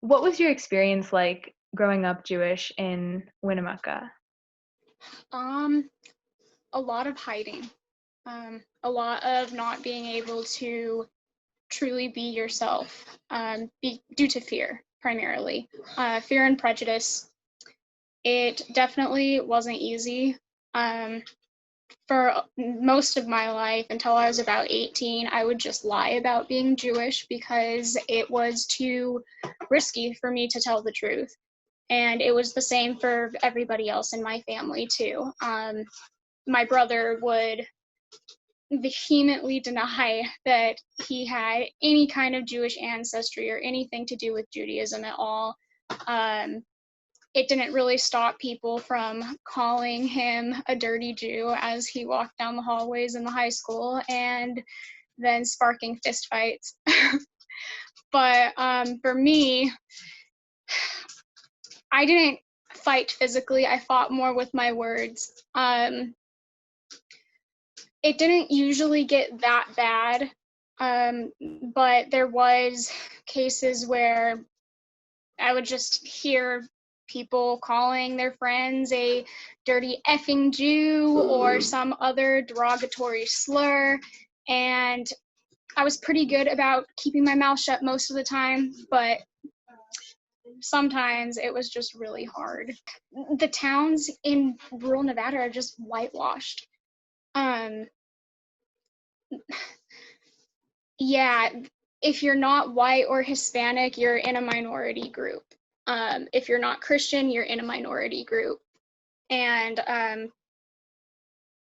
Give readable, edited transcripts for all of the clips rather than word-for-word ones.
what was your experience like growing up Jewish in Winnemucca? Um, a lot of hiding, a lot of not being able to truly be yourself, due to fear, primarily. Fear and prejudice. It definitely wasn't easy. Um, for most of my life, until I was about 18, I would just lie about being Jewish because it was too risky for me to tell the truth. And it was the same for everybody else in my family, too. My brother would vehemently deny that he had any kind of Jewish ancestry or anything to do with Judaism at all. It didn't really stop people from calling him a dirty Jew as he walked down the hallways in the high school and then sparking fistfights. But for me, I didn't fight physically. I fought more with my words. It didn't usually get that bad, but there was cases where I would just hear people calling their friends a dirty effing Jew or some other derogatory slur, and I was pretty good about keeping my mouth shut most of the time, but sometimes it was just really hard. The towns in rural Nevada are just whitewashed. Um, yeah, if you're not white or Hispanic, you're in a minority group. If you're not Christian, you're in a minority group. And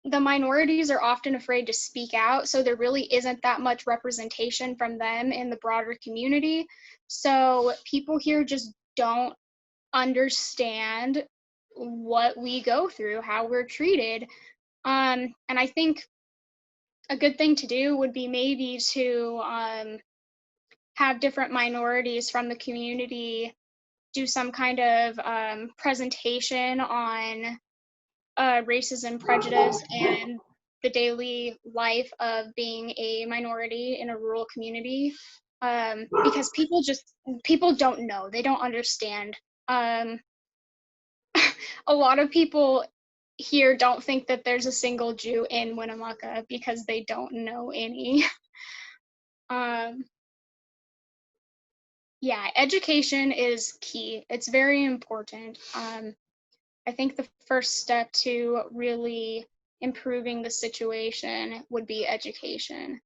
the minorities are often afraid to speak out, so there really isn't that much representation from them in the broader community. So people here just don't understand what we go through, how we're treated. And I think a good thing to do would be maybe to have different minorities from the community do some kind of presentation on racism, prejudice, and the daily life of being a minority in a rural community, because people don't know, they don't understand. Um, a lot of people here don't think that there's a single Jew in Winnemucca because they don't know any. um, yeah, education is key. It's very important. I think the first step to really improving the situation would be education.